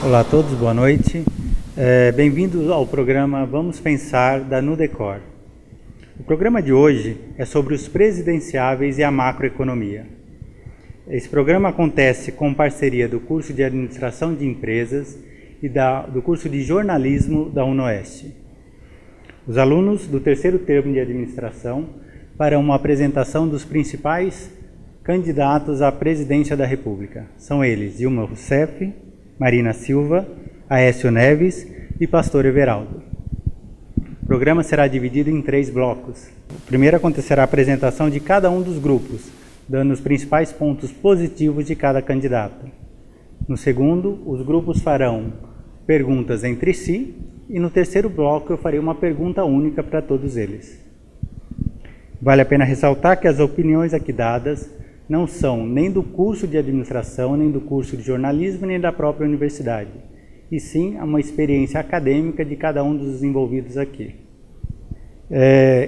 Olá a todos, boa noite. Bem-vindos ao programa Vamos Pensar da Nudecor. O programa de hoje é sobre os presidenciáveis e a macroeconomia. Esse programa acontece com parceria do curso de Administração de Empresas e do curso de Jornalismo da UNOeste. Os alunos do terceiro termo de Administração farão uma apresentação dos principais candidatos à presidência da República. São eles Dilma Rousseff, Marina Silva, Aécio Neves e Pastor Everaldo. O programa será dividido em 3 blocos. Primeiro acontecerá a apresentação de cada um dos grupos, dando os principais pontos positivos de cada candidato. No segundo, os grupos farão perguntas entre si e no terceiro bloco eu farei uma pergunta única para todos eles. Vale a pena ressaltar que as opiniões aqui dadas não são nem do curso de administração, nem do curso de jornalismo, nem da própria universidade, e sim uma experiência acadêmica de cada um dos envolvidos aqui.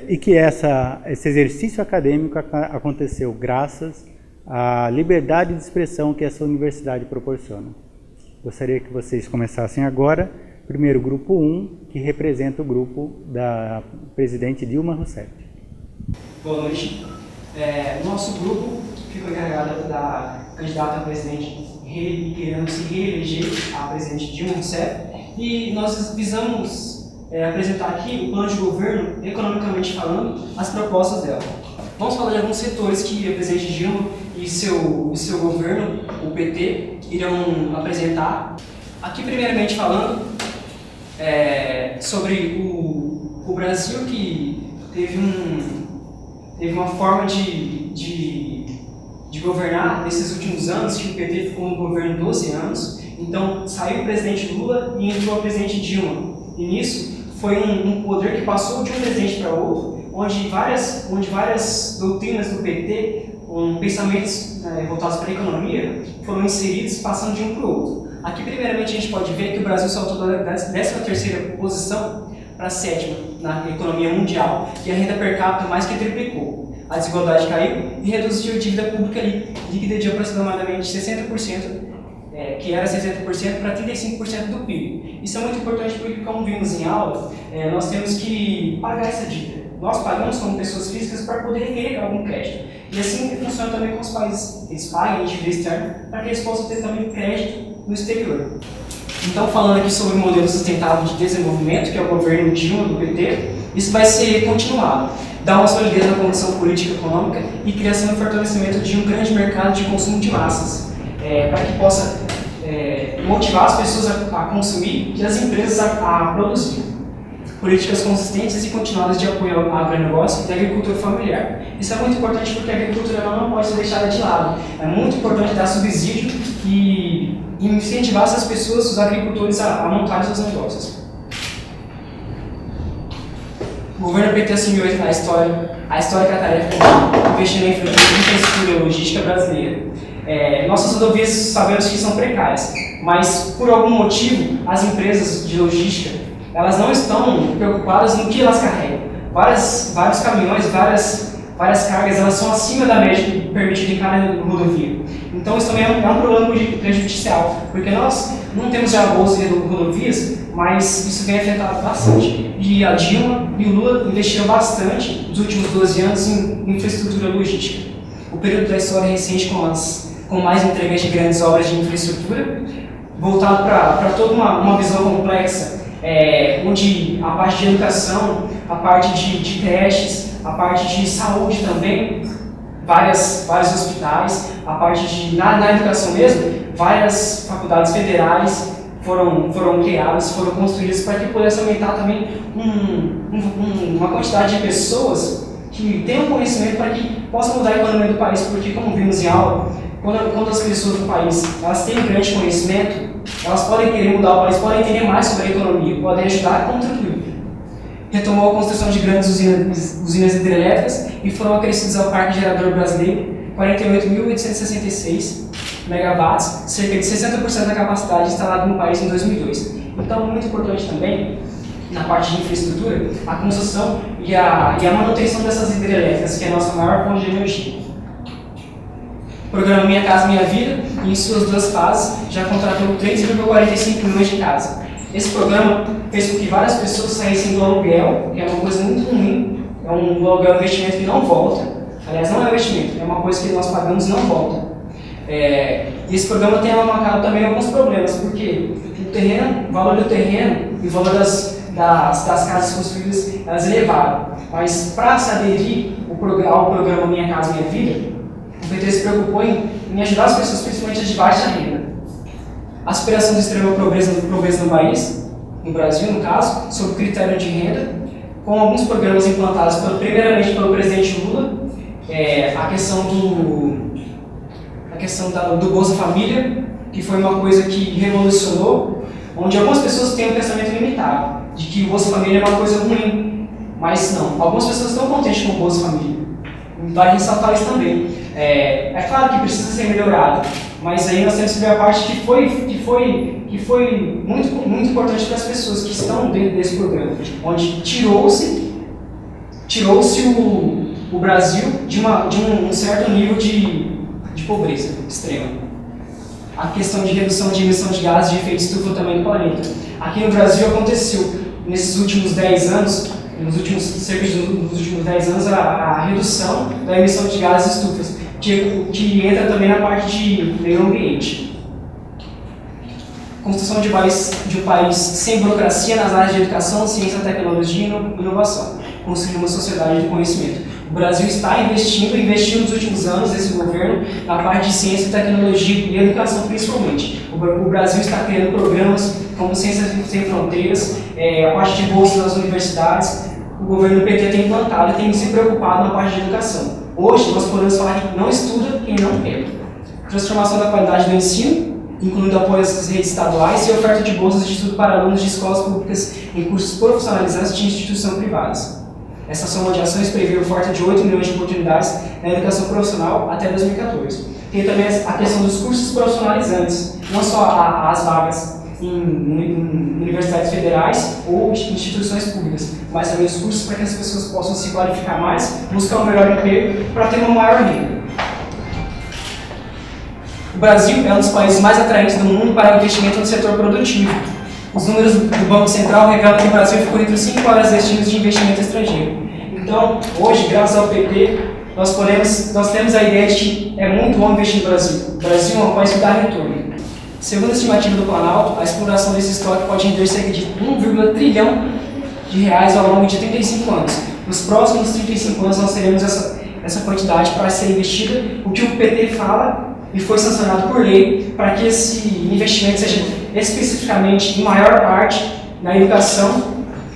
E que esse exercício acadêmico aconteceu graças à liberdade de expressão que essa universidade proporciona. Gostaria que vocês começassem agora. Primeiro, o grupo 1, que representa o grupo da presidente Dilma Rousseff. Boa noite. Nosso grupo ficou encarregado da candidata a presidente querendo se reeleger a presidente Dilma Rousseff, e nós visamos apresentar aqui o plano de governo, economicamente falando, as propostas dela. Vamos falar de alguns setores que a presidente Dilma e seu governo, o PT, irão apresentar. Aqui, primeiramente falando, sobre o Brasil, que teve uma forma de governar nesses últimos anos, que o PT ficou no governo 12 anos, então saiu o presidente Lula e entrou a presidente Dilma. E nisso foi um poder que passou de um presidente para outro, onde várias doutrinas do PT, pensamentos voltados para a economia, foram inseridos, passando de um para o outro. Aqui, primeiramente, a gente pode ver que o Brasil saltou da 13ª posição para a 7ª na economia mundial, e a renda per capita mais que triplicou. A desigualdade caiu e reduziu a dívida pública líquida de aproximadamente 60%, que era 60%, para 35% do PIB. Isso é muito importante porque, como vimos em aula, nós temos que pagar essa dívida. Nós pagamos como pessoas físicas para poder requerer algum crédito. E assim funciona também com os países. Eles pagam em dívida externa para que eles possam ter também crédito no exterior. Então, falando aqui sobre o modelo sustentável de desenvolvimento, que é o governo Dilma do PT, isso vai ser continuado. Dar uma solidez na condição política e econômica e criação e fortalecimento de um grande mercado de consumo de massas, para que possa motivar as pessoas a consumir e as empresas a produzir. Políticas consistentes e continuadas de apoio ao agronegócio e à agricultura familiar. Isso é muito importante porque a agricultura não pode ser deixada de lado. É muito importante dar subsídio e incentivar essas pessoas, os agricultores, a montarem seus negócios. O governo PT assumiu a histórica tarefa de investir na infraestrutura logística brasileira. Nossas rodovias sabemos que são precárias, mas por algum motivo as empresas de logística elas não estão preocupadas no que elas carregam. Vários caminhões, várias cargas, elas são acima da média permitida em cada rodovia. Então isso também é um problema prejudicial, porque nós não temos já boas rodovias, mas isso vem afetado bastante. E a Dilma e o Lula investiram bastante nos últimos 12 anos em infraestrutura logística. O período da história recente com mais entregas de grandes obras de infraestrutura, voltado para toda uma visão complexa, onde a parte de educação, a parte de creches, a parte de saúde também, vários hospitais, a parte na educação mesmo, várias faculdades federais foram criadas, foram construídas para que pudesse aumentar também uma quantidade de pessoas que tenham conhecimento para que possam mudar a economia do país, porque, como vimos em aula, quando as pessoas do país elas têm grande conhecimento, elas podem querer mudar o país, podem entender mais sobre a economia, podem ajudar a contribuir. Retomou a construção de grandes usinas hidrelétricas e foram acrescidos ao Parque Gerador Brasileiro 48.866 megawatts, cerca de 60% da capacidade instalada no país em 2002. Então, muito importante também, na parte de infraestrutura, a construção e a manutenção dessas hidrelétricas, que é a nossa maior fonte de energia. programa Minha Casa Minha Vida, em suas 2 fases, já contratou 3,45 milhões de casas. Esse programa fez com que várias pessoas saíssem do aluguel, que é uma coisa muito ruim, é um aluguel investimento que não volta. Aliás, não é investimento, é uma coisa que nós pagamos e não volta. Esse programa tem alavancado também alguns problemas, porque o valor do terreno e o valor das casas construídas, elas elevaram. Mas para se aderir ao programa Minha Casa Minha Vida, o PT se preocupou em ajudar as pessoas, principalmente as de baixa renda. A superação da extrema pobreza no país, no Brasil, no caso, sob critério de renda, com alguns programas implantados primeiramente pelo presidente Lula, a questão do Bolsa Família, que foi uma coisa que revolucionou, onde algumas pessoas têm um pensamento limitado, de que o Bolsa Família é uma coisa ruim, mas não, algumas pessoas estão contentes com o Bolsa Família. Vale ressaltar isso também. É claro que precisa ser melhorado, mas aí nós temos que ver a parte que foi muito importante para as pessoas que estão dentro desse programa, onde tirou-se o Brasil de um certo nível de pobreza extrema. A questão de redução de emissão de gases de efeito estufa também do planeta. Aqui no Brasil aconteceu, nesses últimos 10 anos, nos últimos 10 anos, a redução da emissão de gases estufas, que entra também na parte de meio ambiente. Construção de um país sem burocracia nas áreas de educação, ciência, tecnologia e inovação. Construir uma sociedade de conhecimento. O Brasil está investiu nos últimos anos, esse governo, na parte de ciência, tecnologia e educação principalmente. O Brasil está criando programas como Ciências Sem Fronteiras, a parte de bolsas nas universidades. O governo PT tem implantado e tem se preocupado na parte de educação. Hoje, nós podemos falar que não estuda quem não quer. Transformação da qualidade do ensino, incluindo apoio às redes estaduais e oferta de bolsas de estudo para alunos de escolas públicas em cursos profissionalizantes de instituição privadas. Essa soma de ações prevê a oferta de 8 milhões de oportunidades na educação profissional até 2014. Tem também a questão dos cursos profissionalizantes, não só as vagas em universidades federais ou instituições públicas, mas também os cursos para que as pessoas possam se qualificar mais, buscar um melhor emprego para ter uma maior renda. O Brasil é um dos países mais atraentes do mundo para investimento no setor produtivo. Os números do Banco Central revelam que o Brasil ficou entre os 5 maiores destinos de investimento estrangeiro. Então, hoje, graças ao PT, nós temos a ideia de que é muito bom investir no Brasil. O Brasil é um país que dá retorno. Segundo a estimativa do Planalto, a exploração desse estoque pode render cerca de 1,1 trilhão de reais ao longo de 35 anos. Nos próximos 35 anos, nós teremos essa quantidade para ser investida, o que o PT fala e foi sancionado por lei para que esse investimento seja especificamente, em maior parte, na educação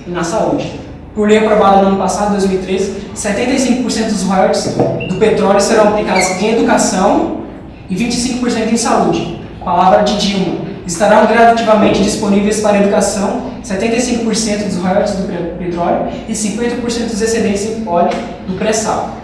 e na saúde. Por lei aprovada no ano passado, 2013, 75% dos royalties do petróleo serão aplicados em educação e 25% em saúde. Palavra de Dilma. Estarão gradativamente disponíveis para educação 75% dos royalties do petróleo e 50% dos excedentes em óleo do pré-sal.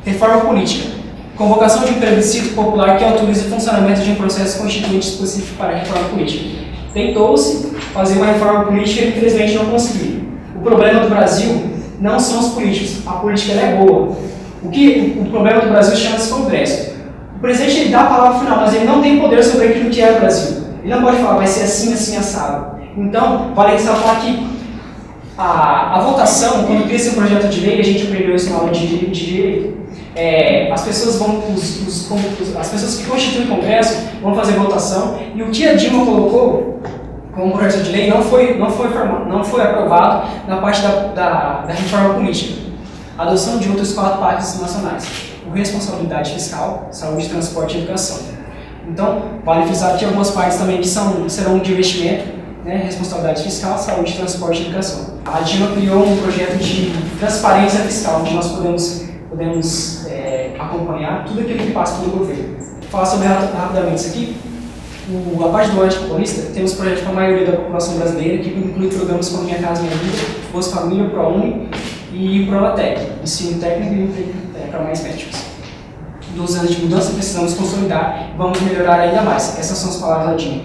Reforma política. Convocação de um plebiscito popular que autorize o funcionamento de um processo constituinte específico para a reforma política. Tentou-se fazer uma reforma política e infelizmente não conseguiu. O problema do Brasil não são os políticos, a política é boa. O problema do Brasil chama-se Congresso. O presidente ele dá a palavra final, mas ele não tem poder sobre aquilo que é o Brasil. Ele não pode falar, vai ser assim, assim, assado. Então, vale ressaltar que a votação, quando cria-se um projeto de lei, a gente aprendeu isso na aula de direito, as pessoas que constituem o Congresso vão fazer votação, e o que a Dilma colocou como projeto de lei não foi aprovado na parte da reforma política. A adoção de outros 4 pactos nacionais: por responsabilidade fiscal, saúde, transporte e educação. Então, vale frisar que algumas partes também que serão de investimento, né, responsabilidade fiscal, saúde, transporte e educação. A Dilma criou um projeto de transparência fiscal, onde nós podemos acompanhar tudo aquilo que passa pelo governo. Vou falar sobre rapidamente isso aqui. A parte do anticomunista, temos projetos para a maioria da população brasileira, que inclui programas como Minha Casa Minha Vida, Bolsa Família, ProUni e o Provatec, ensino técnico e emprego para mais médicos. 12 anos de mudança, precisamos consolidar e vamos melhorar ainda mais. Essas são as palavras da Dilma.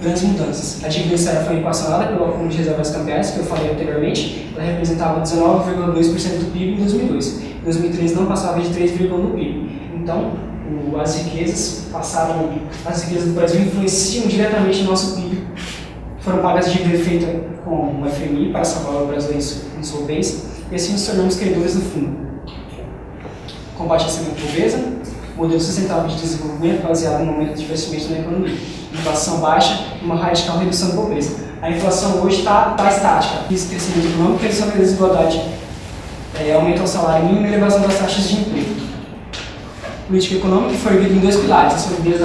Grandes mudanças. A dívida externa foi equacionada pelo Fundo de Reservas Cambiais, que eu falei anteriormente. Ela representava 19,2% do PIB em 2002. em 2013 não passava de 3,1 do PIB. Então, as riquezas do Brasil influenciam diretamente no nosso PIB. Foram pagas dívidas feitas com o FMI para salvar o Brasil da insolvência e assim nos tornamos credores do fundo. Combate à extrema pobreza, modelo sustentável de desenvolvimento baseado no aumento de investimento na economia, inflação baixa e uma radical redução da pobreza. A inflação hoje está estática. Esse crescimento econômico, redução da desigualdade, aumento ao salário mínimo e elevação das taxas de emprego. Política econômica foi erguida em 2 pilares: a solidez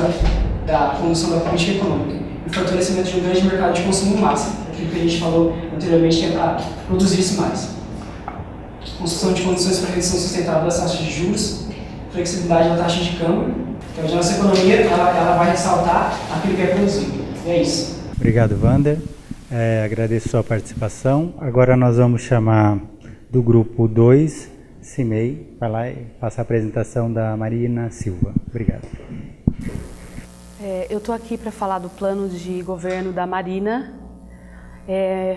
da condução da política econômica e o fortalecimento de um grande mercado de consumo em massa, aquilo que a gente falou anteriormente, que é para produzir-se mais. Construção de condições para a redução sustentável das taxas de juros, flexibilidade da taxa de câmbio. Então, a nossa economia ela vai ressaltar aquilo que é produzido. E é isso. Obrigado, Wander. Agradeço a sua participação. Agora nós vamos chamar do grupo 2, CIMEI, para lá e passar a apresentação da Marina Silva. Obrigado. Eu estou aqui para falar do plano de governo da Marina.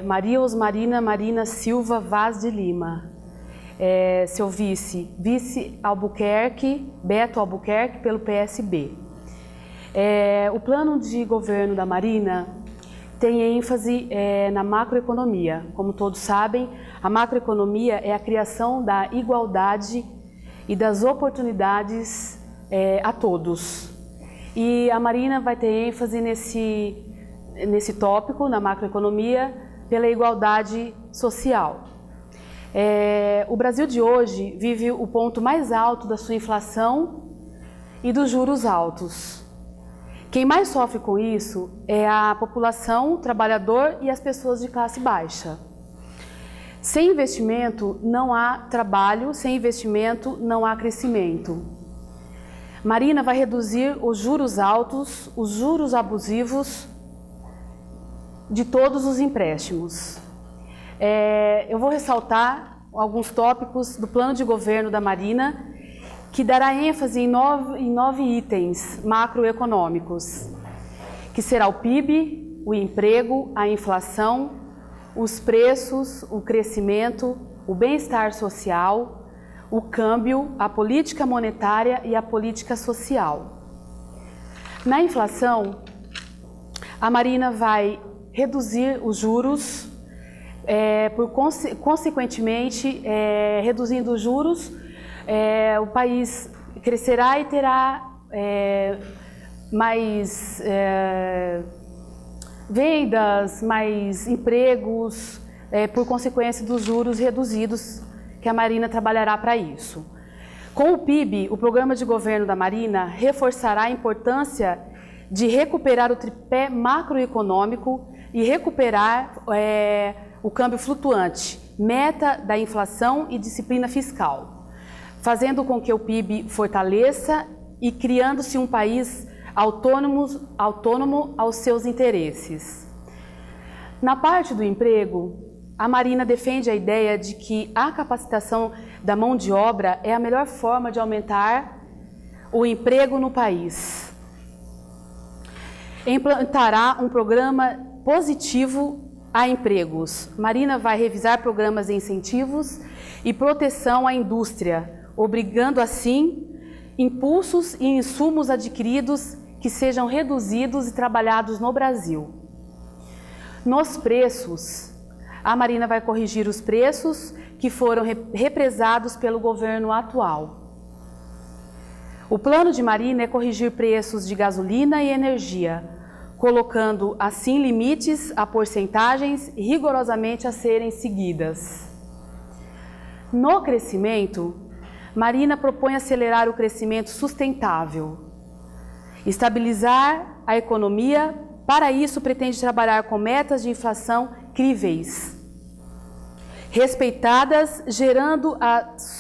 Maria Osmarina Marina Silva Vaz de Lima. Seu vice Albuquerque, Beto Albuquerque, pelo PSB. O plano de governo da Marina tem ênfase na macroeconomia. Como todos sabem, a macroeconomia é a criação da igualdade e das oportunidades a todos. E a Marina vai ter ênfase nesse tópico, na macroeconomia, pela igualdade social. O Brasil de hoje vive o ponto mais alto da sua inflação e dos juros altos. Quem mais sofre com isso é a população, o trabalhador e as pessoas de classe baixa. Sem investimento não há trabalho, sem investimento não há crescimento. Marina vai reduzir os juros altos, os juros abusivos de todos os empréstimos. Eu vou ressaltar alguns tópicos do plano de governo da Marina, que dará ênfase em 9 itens macroeconômicos, que será o PIB, o emprego, a inflação, os preços, o crescimento, o bem-estar social, o câmbio, a política monetária e a política social. Na inflação, a Marina vai reduzir os juros, consequentemente, reduzindo os juros, o país crescerá e terá mais vendas, mais empregos, por consequência dos juros reduzidos, que a Marina trabalhará para isso. Com o PIB, o programa de governo da Marina reforçará a importância de recuperar o tripé macroeconômico e recuperar o câmbio flutuante, meta da inflação e disciplina fiscal, fazendo com que o PIB fortaleça e criando-se um país autônomo aos seus interesses. Na parte do emprego, a Marina defende a ideia de que a capacitação da mão de obra é a melhor forma de aumentar o emprego no país. Implantará um programa positivo a empregos. Marina vai revisar programas de incentivos e proteção à indústria, obrigando assim impulsos e insumos adquiridos que sejam reduzidos e trabalhados no Brasil. Nos preços, a Marina vai corrigir os preços que foram represados pelo governo atual. O plano de Marina é corrigir preços de gasolina e energia, colocando assim limites a porcentagens rigorosamente a serem seguidas. No crescimento, Marina propõe acelerar o crescimento sustentável, estabilizar a economia. Para isso, pretende trabalhar com metas de inflação críveis, respeitadas, gerando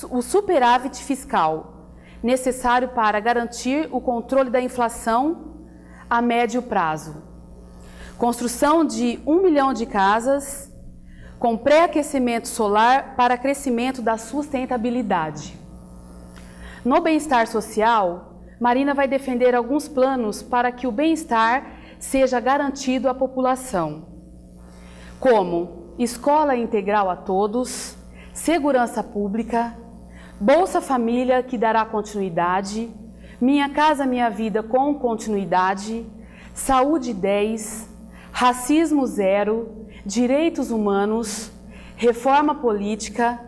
o superávit fiscal necessário para garantir o controle da inflação a médio prazo. Construção de 1 milhão de casas com pré-aquecimento solar para crescimento da sustentabilidade. No bem-estar social, Marina vai defender alguns planos para que o bem-estar seja garantido à população, como escola integral a todos, segurança pública, Bolsa Família, que dará continuidade. Minha Casa Minha Vida com continuidade. Saúde 10. Racismo 0. Direitos humanos. Reforma política.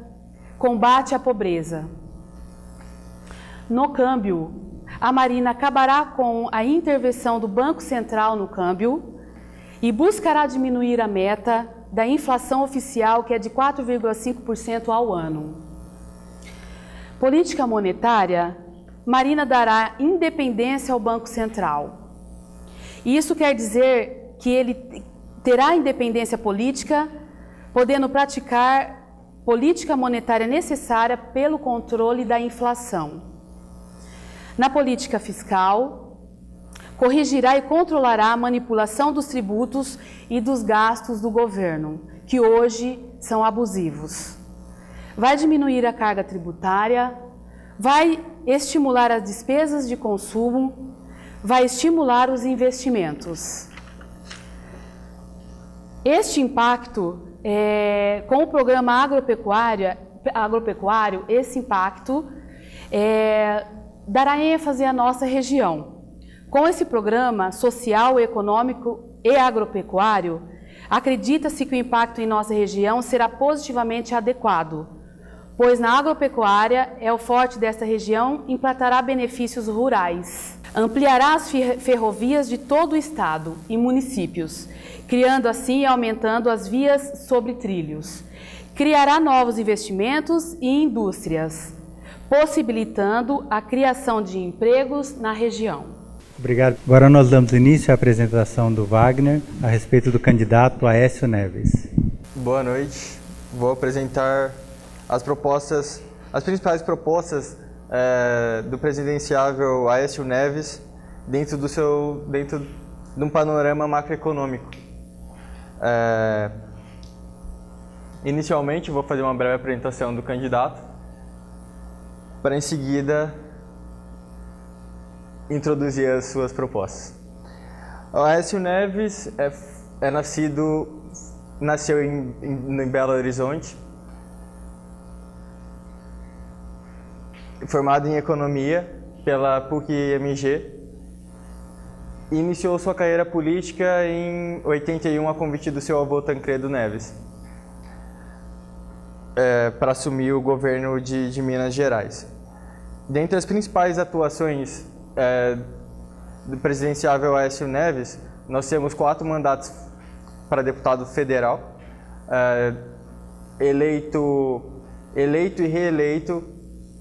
Combate à pobreza. No câmbio, a Marina acabará com a intervenção do Banco Central no câmbio e buscará diminuir a meta da inflação oficial, que é de 4,5% ao ano. Política monetária, Marina dará independência ao Banco Central. Isso quer dizer que ele terá independência política, podendo praticar política monetária necessária pelo controle da inflação. Na política fiscal, corrigirá e controlará a manipulação dos tributos e dos gastos do governo, que hoje são abusivos. Vai diminuir a carga tributária, vai estimular as despesas de consumo, vai estimular os investimentos. Este impacto, com o programa agropecuário, esse impacto dará ênfase à nossa região. Com esse programa social, econômico e agropecuário, acredita-se que o impacto em nossa região será positivamente adequado, pois na agropecuária é o forte desta região, implantará benefícios rurais. Ampliará as ferrovias de todo o estado e municípios, criando assim e aumentando as vias sobre trilhos. Criará novos investimentos e indústrias, possibilitando a criação de empregos na região. Obrigado. Agora nós damos início à apresentação do Wagner a respeito do candidato Aécio Neves. Boa noite. Vou apresentar as principais propostas do presidenciável Aécio Neves dentro de um panorama macroeconômico. Inicialmente, vou fazer uma breve apresentação do candidato, para em seguida introduzir as suas propostas. O Aécio Neves nasceu em Belo Horizonte, formado em Economia pela PUC-MG, e iniciou sua carreira política em 81 a convite do seu avô Tancredo Neves, para assumir o governo de Minas Gerais. Dentre as principais atuações do presidenciável Aécio Neves, nós temos 4 mandatos para deputado federal, eleito e reeleito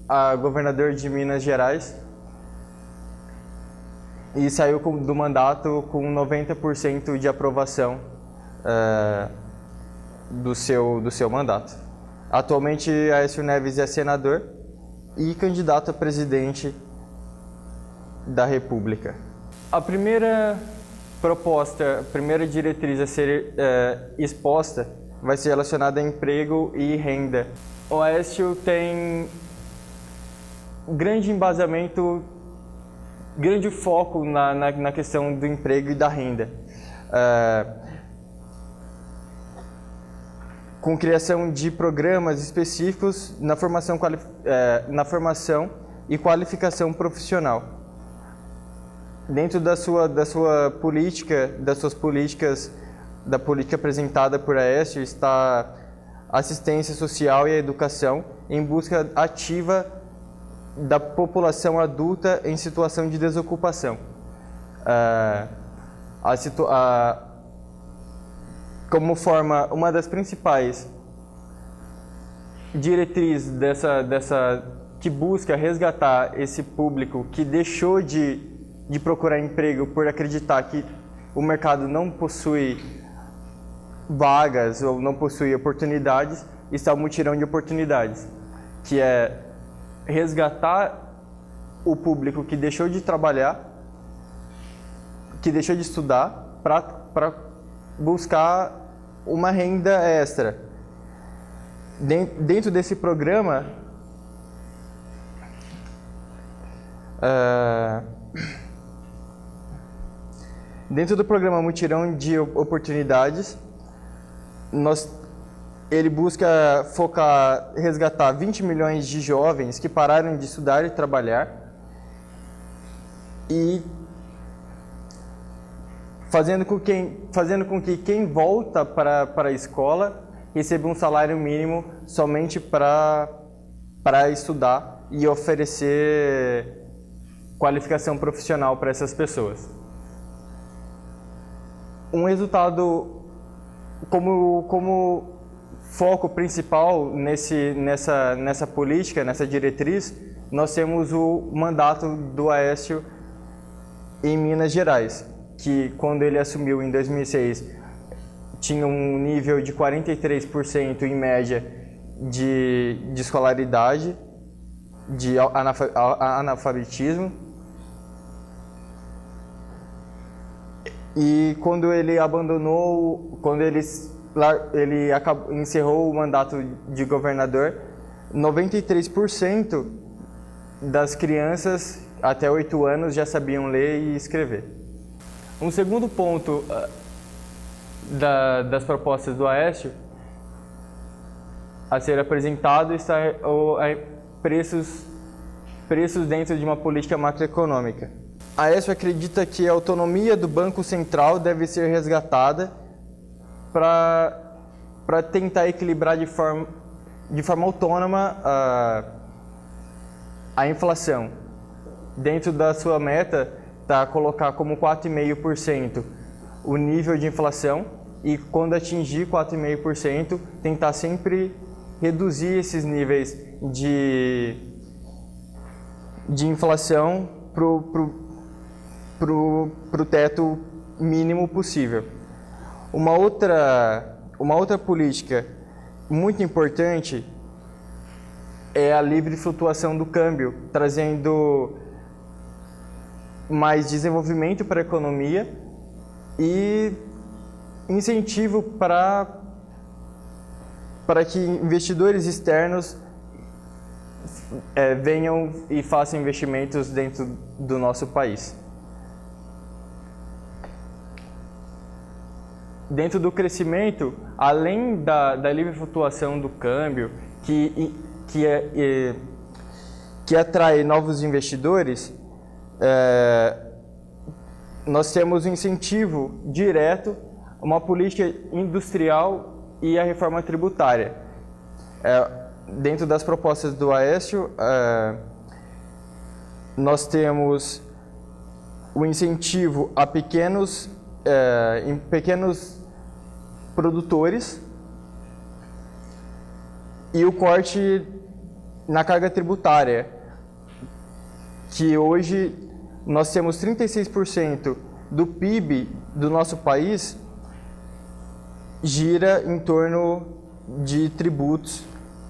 a governador de Minas Gerais, e saiu do mandato com 90% de aprovação do seu mandato. Atualmente, Aécio Neves é senador e candidato a presidente da República. A primeira proposta, a primeira diretriz a ser exposta vai ser relacionada a emprego e renda. O Aécio tem grande embasamento, grande foco na questão do emprego e da renda. Com criação de programas específicos na formação e qualificação profissional. Dentro da política apresentada por Aécio está a assistência social e a educação em busca ativa da população adulta em situação de desocupação. Como forma, uma das principais diretrizes que busca resgatar esse público que deixou de procurar emprego por acreditar que o mercado não possui vagas ou não possui oportunidades, está o mutirão de oportunidades, que é resgatar o público que deixou de trabalhar, que deixou de estudar, para buscar uma renda extra. Dentro desse programa, dentro do programa Mutirão de Oportunidades, ele busca resgatar 20 milhões de jovens que pararam de estudar e trabalhar e fazendo com que quem volta para a escola receba um salário mínimo somente para estudar e oferecer qualificação profissional para essas pessoas. Um resultado como foco principal nessa política, nessa diretriz, nós temos o mandato do Aécio em Minas Gerais, que quando ele assumiu em 2006 tinha um nível de 43% em média de escolaridade, de analfabetismo. E quando ele encerrou o mandato de governador, 93% das crianças até 8 anos já sabiam ler e escrever. Um segundo ponto das propostas do Aécio a ser apresentado está preços dentro de uma política macroeconômica. Aécio acredita que a autonomia do Banco Central deve ser resgatada para tentar equilibrar de forma autônoma a inflação. Dentro da sua meta está colocar como 4,5% o nível de inflação e quando atingir 4,5% tentar sempre reduzir esses níveis de inflação pro teto mínimo possível. Uma outra política muito importante é a livre flutuação do câmbio, trazendo mais desenvolvimento para a economia e incentivo para que investidores externos venham e façam investimentos dentro do nosso país. Dentro do crescimento, além da livre flutuação do câmbio, que atrai novos investidores, nós temos um incentivo direto, uma política industrial e a reforma tributária. Dentro das propostas do Aécio, nós temos o incentivo a pequenos produtores e o corte na carga tributária, que hoje nós temos 36% do PIB do nosso país gira em torno de tributos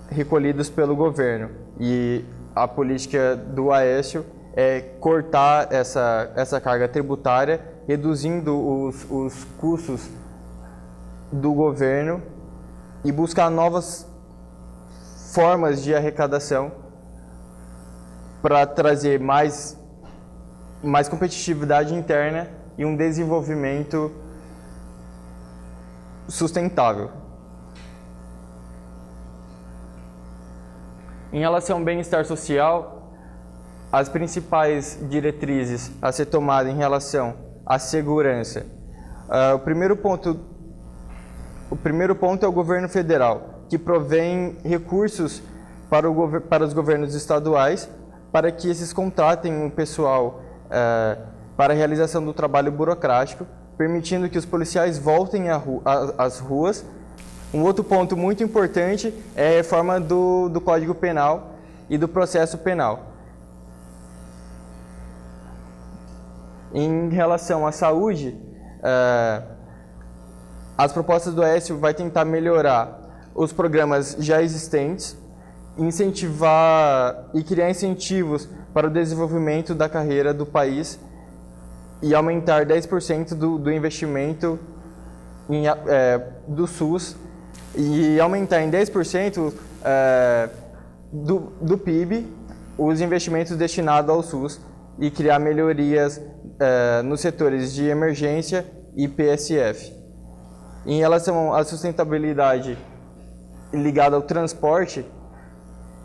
recolhidos pelo governo. E a política do Aécio é cortar essa carga tributária, reduzindo os custos do governo e buscar novas formas de arrecadação para trazer mais competitividade interna e um desenvolvimento sustentável. Em relação ao bem-estar social, as principais diretrizes a ser tomadas em relação à segurança. O primeiro ponto é o governo federal, que provém recursos para os governos estaduais para que esses contratem um pessoal para a realização do trabalho burocrático, permitindo que os policiais voltem às ruas. Um outro ponto muito importante é a reforma do Código Penal e do processo penal. Em relação à saúde, as propostas do Aécio vai tentar melhorar os programas já existentes, incentivar e criar incentivos para o desenvolvimento da carreira do país e aumentar 10% do investimento do SUS e aumentar em 10% do PIB os investimentos destinados ao SUS e criar melhorias nos setores de emergência e PSF. Em relação à sustentabilidade ligado ao transporte,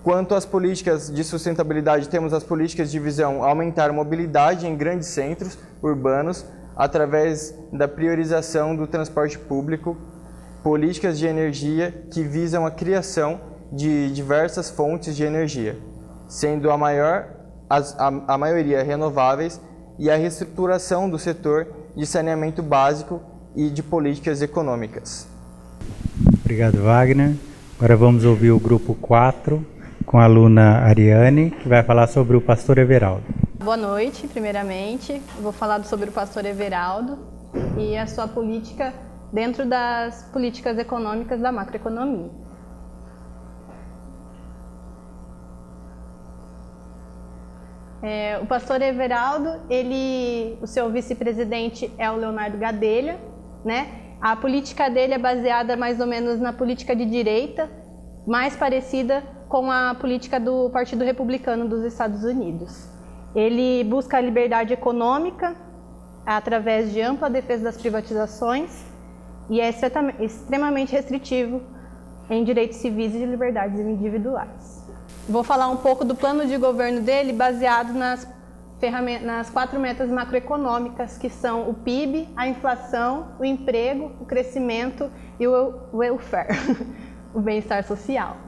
quanto às políticas de sustentabilidade, temos as políticas de visão aumentar a mobilidade em grandes centros urbanos através da priorização do transporte público, políticas de energia que visam a criação de diversas fontes de energia, sendo a maioria renováveis, e a reestruturação do setor de saneamento básico e de políticas econômicas. Obrigado, Wagner. Agora vamos ouvir o grupo 4 com a aluna Ariane, que vai falar sobre o pastor Everaldo. Boa noite, primeiramente. Eu vou falar sobre o pastor Everaldo e a sua política dentro das políticas econômicas da macroeconomia. O pastor Everaldo, o seu vice-presidente é o Leonardo Gadelha, né? A política dele é baseada mais ou menos na política de direita, mais parecida com a política do Partido Republicano dos Estados Unidos. Ele busca a liberdade econômica através de ampla defesa das privatizações e é extremamente restritivo em direitos civis e de liberdades individuais. Vou falar um pouco do plano de governo dele baseado nas 4 metas macroeconômicas, que são o PIB, a inflação, o emprego, o crescimento e o welfare, o bem-estar social.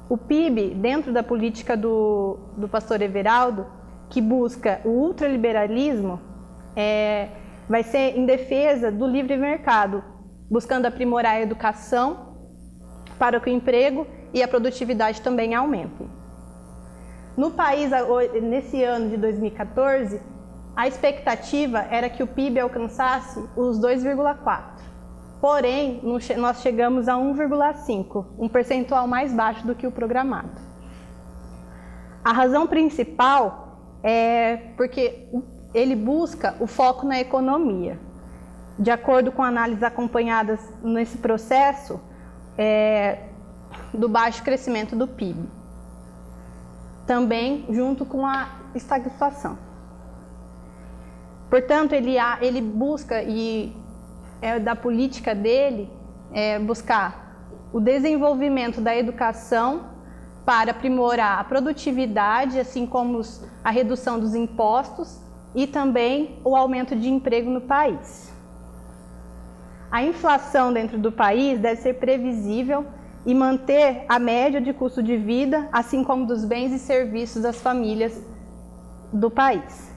O PIB, dentro da política do pastor Everaldo, que busca o ultraliberalismo, vai ser em defesa do livre mercado, buscando aprimorar a educação para que o emprego e a produtividade também aumentem. No país, nesse ano de 2014, a expectativa era que o PIB alcançasse os 2,4. Porém, nós chegamos a 1,5, um percentual mais baixo do que o programado. A razão principal é porque ele busca o foco na economia. De acordo com análises acompanhadas nesse processo, do baixo crescimento do PIB. Também junto com a estagflação. Portanto, ele busca, e da política dele, buscar o desenvolvimento da educação para aprimorar a produtividade, assim como a redução dos impostos e também o aumento de emprego no país. A inflação dentro do país deve ser previsível e manter a média de custo de vida, assim como dos bens e serviços das famílias do país.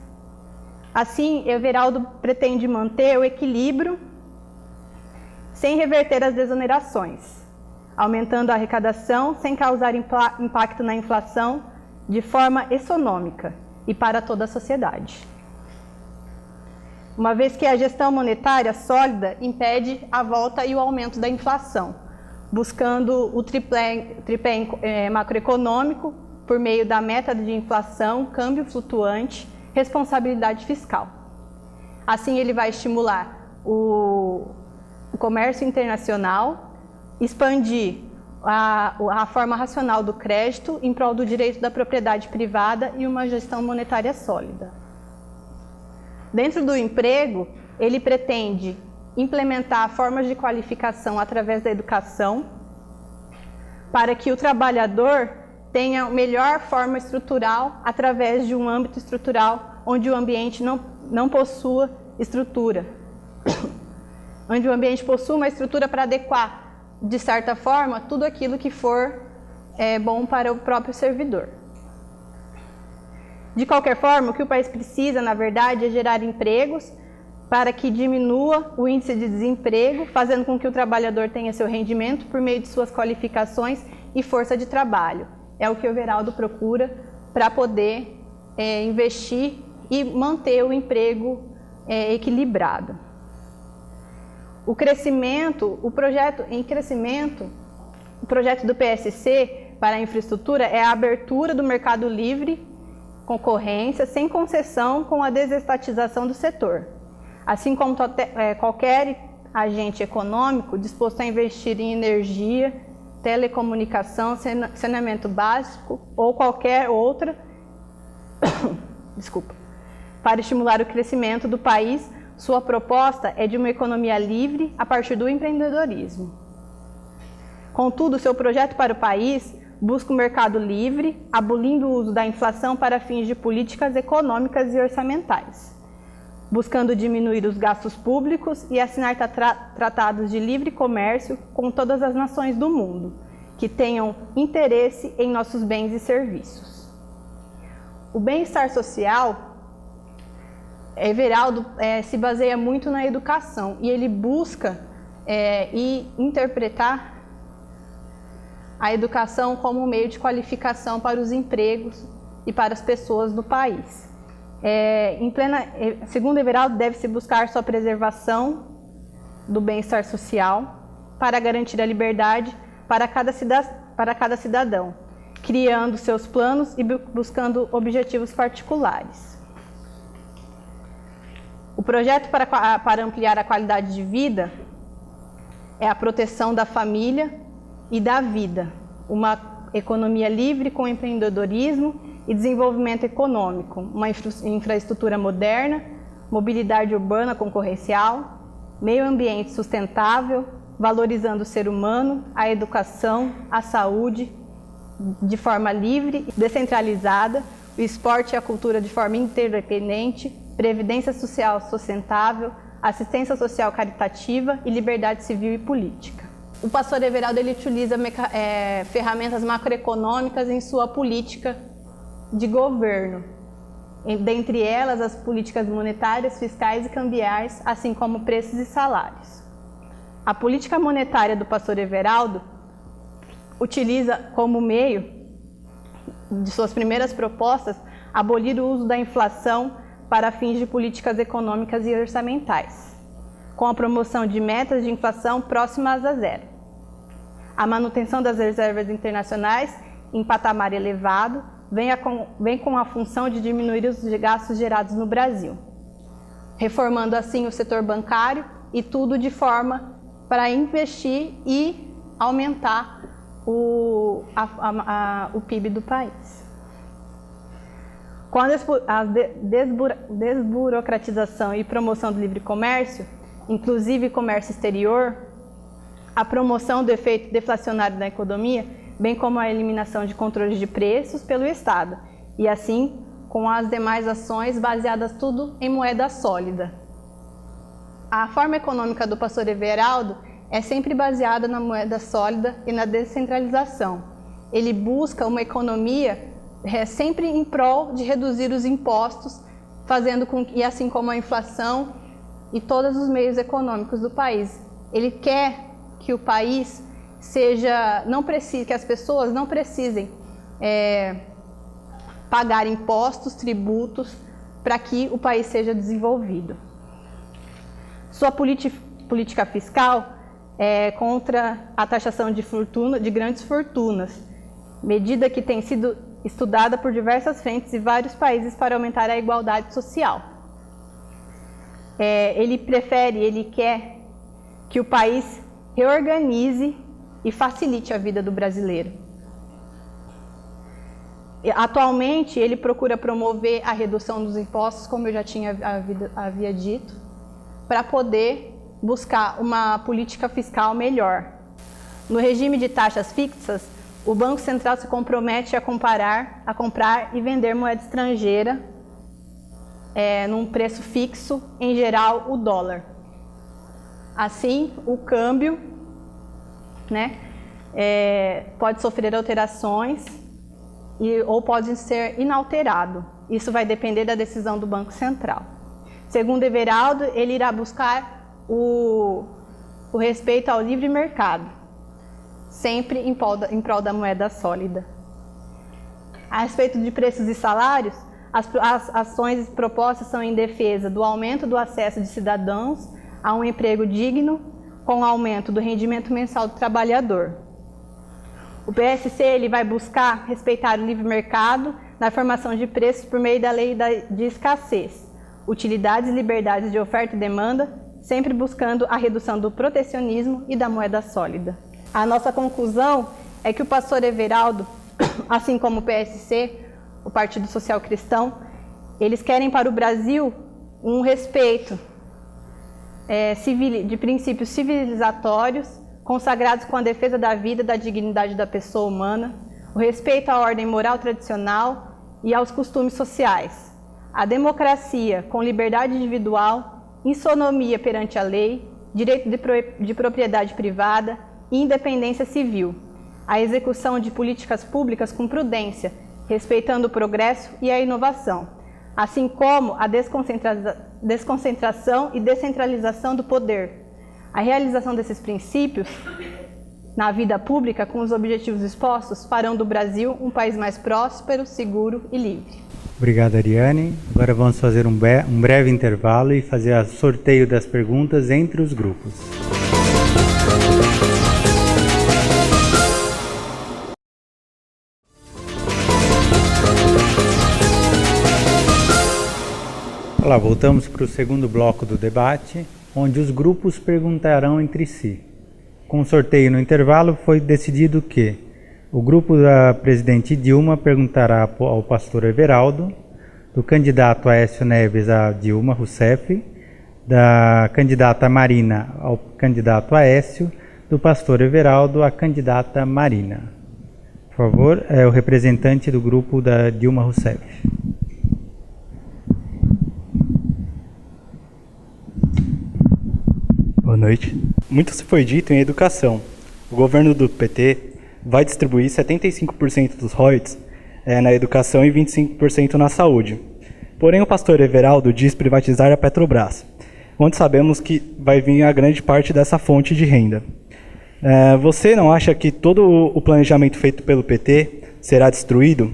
Assim, Everaldo pretende manter o equilíbrio sem reverter as desonerações, aumentando a arrecadação sem causar impacto na inflação de forma econômica e para toda a sociedade. Uma vez que a gestão monetária sólida impede a volta e o aumento da inflação, buscando o tripé macroeconômico por meio da meta de inflação, câmbio flutuante, responsabilidade fiscal. Assim, ele vai estimular o comércio internacional, expandir a forma racional do crédito em prol do direito da propriedade privada e uma gestão monetária sólida. Dentro do emprego, ele pretende implementar formas de qualificação através da educação para que o trabalhador tenha melhor forma estrutural através de um âmbito estrutural onde o ambiente não possua estrutura. Onde o ambiente possua uma estrutura para adequar, de certa forma, tudo aquilo que for bom para o próprio servidor. De qualquer forma, o que o país precisa, na verdade, é gerar empregos para que diminua o índice de desemprego, fazendo com que o trabalhador tenha seu rendimento por meio de suas qualificações e força de trabalho. É o que o Everaldo procura para poder investir e manter o emprego equilibrado. O projeto do PSC para a infraestrutura é a abertura do mercado livre, concorrência, sem concessão, com a desestatização do setor. Assim como qualquer agente econômico disposto a investir em energia, telecomunicação, saneamento básico ou qualquer outra, para estimular o crescimento do país, sua proposta é de uma economia livre a partir do empreendedorismo. Contudo, seu projeto para o país busca um mercado livre, abolindo o uso da inflação para fins de políticas econômicas e orçamentais, buscando diminuir os gastos públicos e assinar tratados de livre comércio com todas as nações do mundo, que tenham interesse em nossos bens e serviços. O bem-estar social, Everaldo se baseia muito na educação e ele busca interpretar a educação como um meio de qualificação para os empregos e para as pessoas do país. Segundo Everaldo, deve-se buscar sua preservação do bem-estar social para garantir a liberdade para cada cidadão, criando seus planos e buscando objetivos particulares. O projeto para ampliar a qualidade de vida é a proteção da família e da vida, uma economia livre com empreendedorismo e desenvolvimento econômico, uma infraestrutura moderna, mobilidade urbana concorrencial, meio ambiente sustentável, valorizando o ser humano, a educação, a saúde de forma livre, descentralizada, o esporte e a cultura de forma interdependente, previdência social sustentável, assistência social caritativa e liberdade civil e política. O pastor Everaldo ele utiliza ferramentas macroeconômicas em sua política de governo, dentre elas as políticas monetárias, fiscais e cambiais, assim como preços e salários. A política monetária do pastor Everaldo utiliza como meio de suas primeiras propostas abolir o uso da inflação para fins de políticas econômicas e orçamentais, com a promoção de metas de inflação próximas a zero, a manutenção das reservas internacionais em patamar elevado vem com a função de diminuir os gastos gerados no Brasil, reformando assim o setor bancário e tudo de forma para investir e aumentar o PIB do país. Com a desburocratização e promoção do livre comércio, inclusive comércio exterior, a promoção do efeito deflacionário da economia, bem como a eliminação de controles de preços pelo Estado, e assim com as demais ações baseadas tudo em moeda sólida. A forma econômica do pastor Everaldo é sempre baseada na moeda sólida e na descentralização. Ele busca uma economia sempre em prol de reduzir os impostos, e assim como a inflação e todos os meios econômicos do país. Ele quer que o país que as pessoas não precisem pagar impostos, tributos, para que o país seja desenvolvido. Sua política fiscal é contra a taxação de grandes fortunas, medida que tem sido estudada por diversas frentes e vários países para aumentar a igualdade social. Ele quer que o país reorganize e facilite a vida do brasileiro. Atualmente, ele procura promover a redução dos impostos, como eu já havia dito, para poder buscar uma política fiscal melhor. No regime de taxas fixas, o Banco Central se compromete a comprar e vender moeda estrangeira num preço fixo, em geral o dólar. Assim, o câmbio pode sofrer alterações ou pode ser inalterado. Isso vai depender da decisão do Banco Central. Segundo Everaldo, ele irá buscar o respeito ao livre mercado, sempre em prol da moeda sólida. A respeito de preços e salários, as ações propostas são em defesa do aumento do acesso de cidadãos a um emprego digno, com o aumento do rendimento mensal do trabalhador. O PSC ele vai buscar respeitar o livre mercado na formação de preços por meio da lei de escassez, utilidades e liberdades de oferta e demanda, sempre buscando a redução do protecionismo e da moeda sólida. A nossa conclusão é que o pastor Everaldo, assim como o PSC, o Partido Social Cristão, eles querem para o Brasil um respeito de princípios civilizatórios, consagrados com a defesa da vida e da dignidade da pessoa humana, o respeito à ordem moral tradicional e aos costumes sociais, a democracia com liberdade individual, isonomia perante a lei, direito de propriedade privada e independência civil, a execução de políticas públicas com prudência, respeitando o progresso e a inovação, assim como a desconcentração e descentralização do poder. A realização desses princípios na vida pública com os objetivos expostos farão do Brasil um país mais próspero, seguro e livre. Obrigado, Ariane. Agora vamos fazer um breve intervalo e fazer o sorteio das perguntas entre os grupos. Olá, voltamos para o segundo bloco do debate, onde os grupos perguntarão entre si. Com o sorteio no intervalo, foi decidido que o grupo da presidente Dilma perguntará ao pastor Everaldo, do candidato Aécio Neves a Dilma Rousseff, da candidata Marina ao candidato Aécio, do pastor Everaldo à candidata Marina. Por favor, o representante do grupo da Dilma Rousseff. Boa noite. Muito se foi dito em educação. O governo do PT vai distribuir 75% dos royalties na educação e 25% na saúde. Porém, o pastor Everaldo diz privatizar a Petrobras, onde sabemos que vai vir a grande parte dessa fonte de renda. Você não acha que todo o planejamento feito pelo PT será destruído?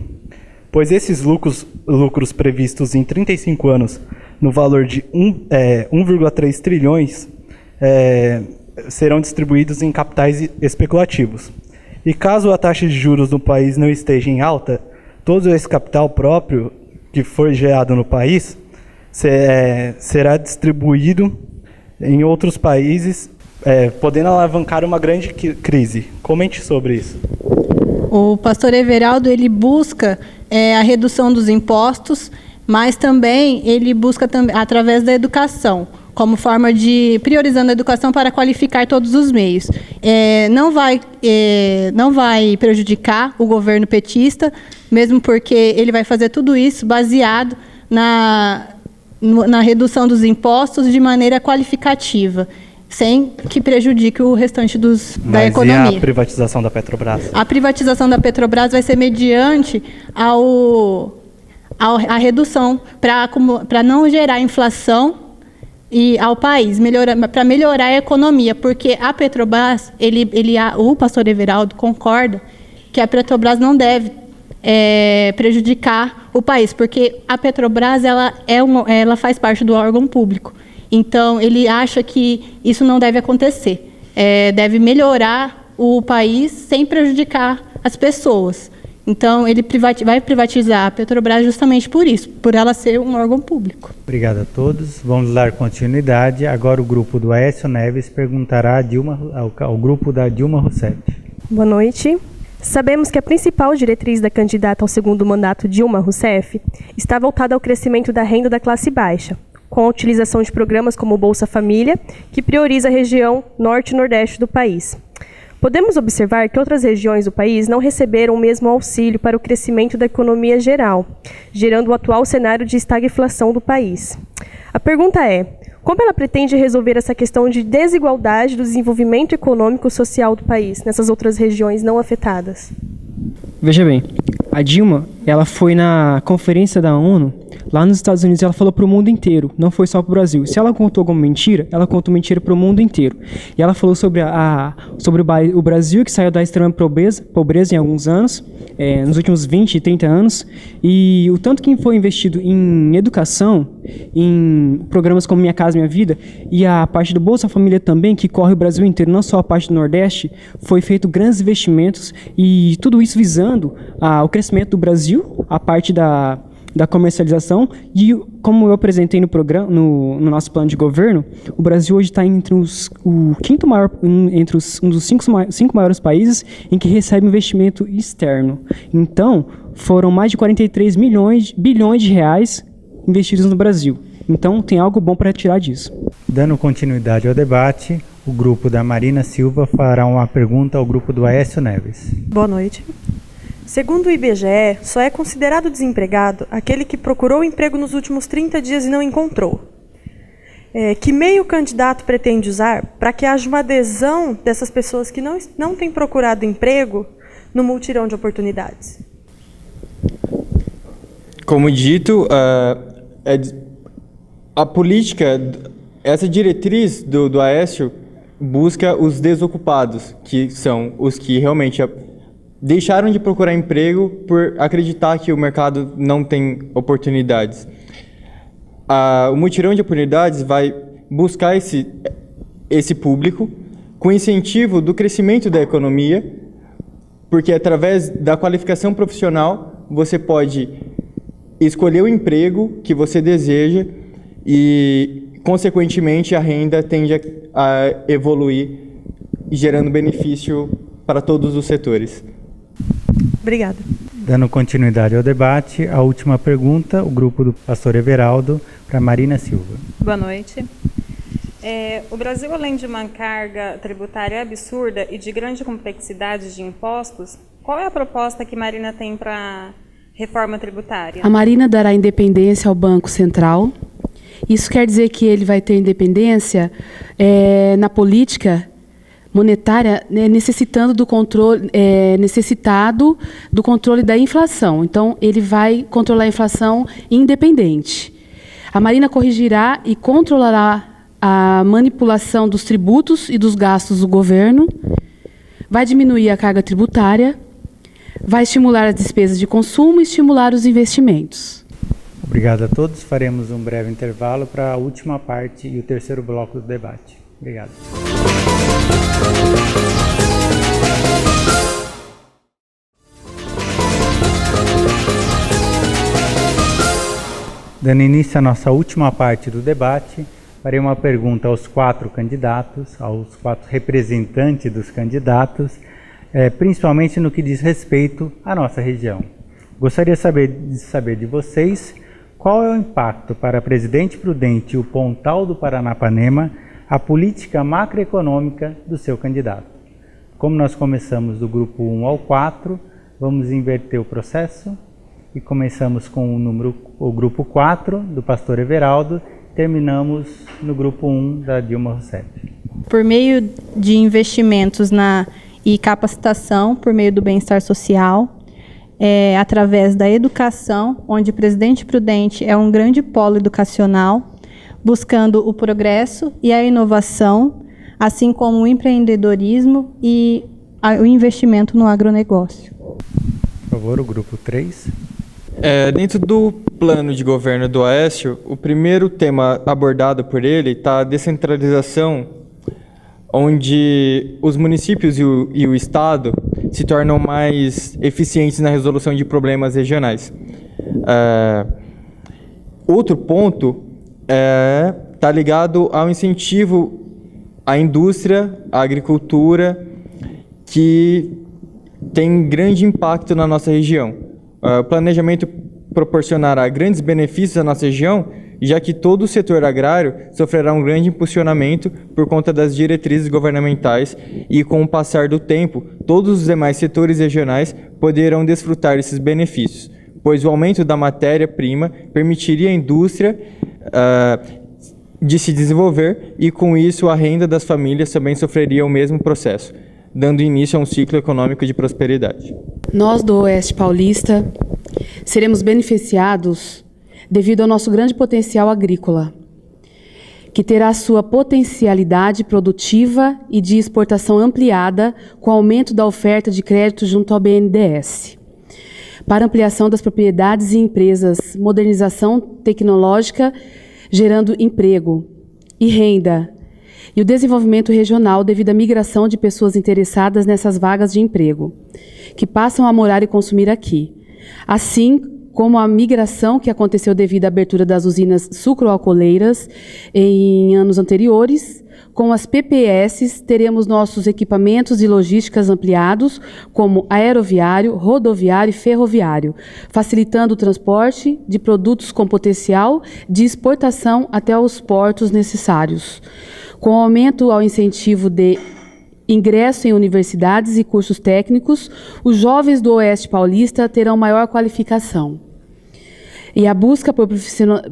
Pois esses lucros previstos em 35 anos, no valor de 1,3 trilhões, serão distribuídos em capitais especulativos. E caso a taxa de juros no país não esteja em alta, todo esse capital próprio que foi gerado no país será distribuído em outros países, podendo alavancar uma grande crise. Comente sobre isso. O pastor Everaldo ele busca a redução dos impostos, mas também ele busca através da educação, como forma de priorizando a educação para qualificar todos os meios. Não vai prejudicar o governo petista, mesmo porque ele vai fazer tudo isso baseado na redução dos impostos de maneira qualificativa, sem que prejudique o restante da economia. E a privatização da Petrobras? A privatização da Petrobras vai ser mediante a redução, para não gerar inflação e ao país, para melhorar a economia, porque a Petrobras, o pastor Everaldo concorda que a Petrobras não deve prejudicar o país, porque a Petrobras ela faz parte do órgão público. Então, ele acha que isso não deve acontecer. Deve melhorar o país sem prejudicar as pessoas. Então, ele vai privatizar a Petrobras justamente por isso, por ela ser um órgão público. Obrigado a todos. Vamos dar continuidade. Agora o grupo do Aécio Neves perguntará ao grupo da Dilma Rousseff. Boa noite. Sabemos que a principal diretriz da candidata ao segundo mandato, Dilma Rousseff, está voltada ao crescimento da renda da classe baixa, com a utilização de programas como o Bolsa Família, que prioriza a região norte e nordeste do país. Podemos observar que outras regiões do país não receberam o mesmo auxílio para o crescimento da economia geral, gerando o atual cenário de estagflação do país. A pergunta é: como ela pretende resolver essa questão de desigualdade do desenvolvimento econômico e social do país, nessas outras regiões não afetadas? Veja bem, a Dilma, ela foi na conferência da ONU, lá nos Estados Unidos, ela falou para o mundo inteiro, não foi só para o Brasil. Se ela contou alguma mentira, ela contou mentira para o mundo inteiro. E ela falou sobre o Brasil, que saiu da extrema pobreza em alguns anos, nos últimos 20, 30 anos, e o tanto que foi investido em educação, em programas como Minha Casa Minha Vida, e a parte do Bolsa Família também, que corre o Brasil inteiro, não só a parte do Nordeste, foi feito grandes investimentos, e tudo isso visando o crescimento do Brasil, a parte da comercialização, e como eu apresentei no programa, no nosso plano de governo, o Brasil hoje está entre um dos cinco maiores países em que recebe investimento externo. Então, foram mais de 43 bilhões de reais investidos no Brasil. Então, tem algo bom para tirar disso. Dando continuidade ao debate, o grupo da Marina Silva fará uma pergunta ao grupo do Aécio Neves. Boa noite. Segundo o IBGE, só é considerado desempregado aquele que procurou emprego nos últimos 30 dias e não encontrou. Que meio o candidato pretende usar para que haja uma adesão dessas pessoas que não têm procurado emprego no multirão de oportunidades? Como dito, a política, essa diretriz do Aécio busca os desocupados, que são os que realmente deixaram de procurar emprego por acreditar que o mercado não tem oportunidades. O mutirão de oportunidades vai buscar esse público com incentivo do crescimento da economia, porque através da qualificação profissional você pode escolher o emprego que você deseja e, consequentemente, a renda tende a evoluir, gerando benefício para todos os setores. Obrigada. Dando continuidade ao debate, a última pergunta, o grupo do pastor Everaldo, para Marina Silva. Boa noite. O Brasil, além de uma carga tributária absurda e de grande complexidade de impostos, qual é a proposta que Marina tem para reforma tributária? A Marina dará independência ao Banco Central. Isso quer dizer que ele vai ter independência na política monetária, necessitado do controle da inflação. Então, ele vai controlar a inflação independente. A Marina corrigirá e controlará a manipulação dos tributos e dos gastos do governo, vai diminuir a carga tributária, vai estimular as despesas de consumo e estimular os investimentos. Obrigado a todos. Faremos um breve intervalo para a última parte e o terceiro bloco do debate. Obrigado. Dando início à nossa última parte do debate, farei uma pergunta aos 4 candidatos, aos 4 representantes dos candidatos, principalmente no que diz respeito à nossa região. Gostaria de saber de vocês qual é o impacto para Presidente Prudente e o Pontal do Paranapanema a política macroeconômica do seu candidato. Como nós começamos do grupo 1 ao 4, vamos inverter o processo e começamos com o grupo 4 do pastor Everaldo, terminamos no grupo 1 da Dilma Rousseff. Por meio de investimentos e capacitação, por meio do bem-estar social, através da educação, onde o Presidente Prudente é um grande polo educacional, buscando o progresso e a inovação, assim como o empreendedorismo e o investimento no agronegócio. Por favor, o grupo 3. Dentro do plano de governo do Aécio, o primeiro tema abordado por ele está a descentralização, onde os municípios e o Estado se tornam mais eficientes na resolução de problemas regionais. Outro ponto está ligado ao incentivo à indústria, à agricultura, que tem grande impacto na nossa região. O planejamento proporcionará grandes benefícios à nossa região, já que todo o setor agrário sofrerá um grande impulsionamento por conta das diretrizes governamentais e, com o passar do tempo, todos os demais setores regionais poderão desfrutar desses benefícios, pois o aumento da matéria-prima permitiria à indústria de se desenvolver e, com isso, a renda das famílias também sofreria o mesmo processo, dando início a um ciclo econômico de prosperidade. Nós do Oeste Paulista seremos beneficiados devido ao nosso grande potencial agrícola, que terá sua potencialidade produtiva e de exportação ampliada com o aumento da oferta de crédito junto ao BNDES, para ampliação das propriedades e empresas, modernização tecnológica, gerando emprego e renda, e o desenvolvimento regional devido à migração de pessoas interessadas nessas vagas de emprego, que passam a morar e consumir aqui, assim como a migração que aconteceu devido à abertura das usinas sucroalcooleiras em anos anteriores. Com as PPS, teremos nossos equipamentos e logísticas ampliados, como aeroviário, rodoviário e ferroviário, facilitando o transporte de produtos com potencial de exportação até os portos necessários. Com aumento ao incentivo de ingresso em universidades e cursos técnicos, os jovens do Oeste Paulista terão maior qualificação. E a busca por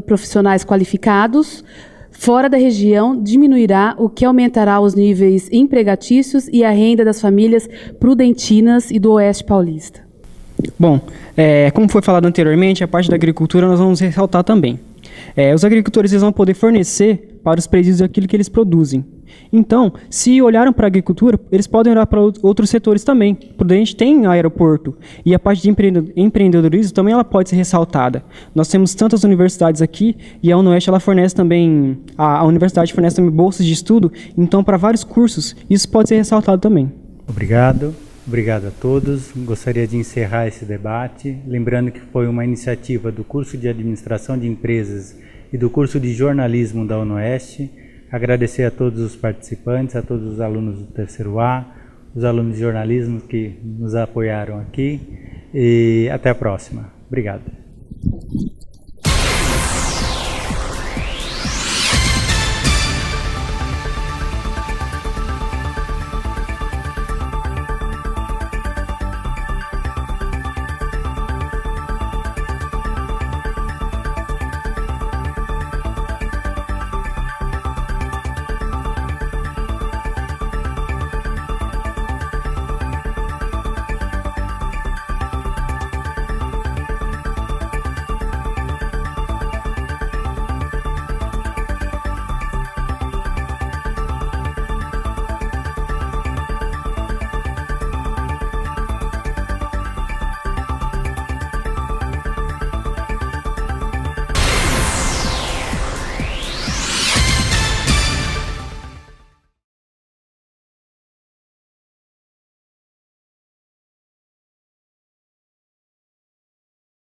profissionais qualificados fora da região diminuirá, o que aumentará os níveis empregatícios e a renda das famílias prudentinas e do Oeste Paulista. Bom, como foi falado anteriormente, a parte da agricultura nós vamos ressaltar também. Os agricultores eles vão poder fornecer para os presídios aquilo que eles produzem. Então, se olharam para a agricultura, eles podem olhar para outros setores também. A gente tem aeroporto e a parte de empreendedorismo também ela pode ser ressaltada. Nós temos tantas universidades aqui e a UNOeste ela fornece também, a universidade fornece também bolsas de estudo, então para vários cursos isso pode ser ressaltado também. Obrigado. Obrigado a todos. Gostaria de encerrar esse debate, lembrando que foi uma iniciativa do curso de Administração de Empresas e do curso de Jornalismo da UNOeste. Agradecer a todos os participantes, a todos os alunos do terceiro A, os alunos de jornalismo que nos apoiaram aqui e até a próxima. Obrigado.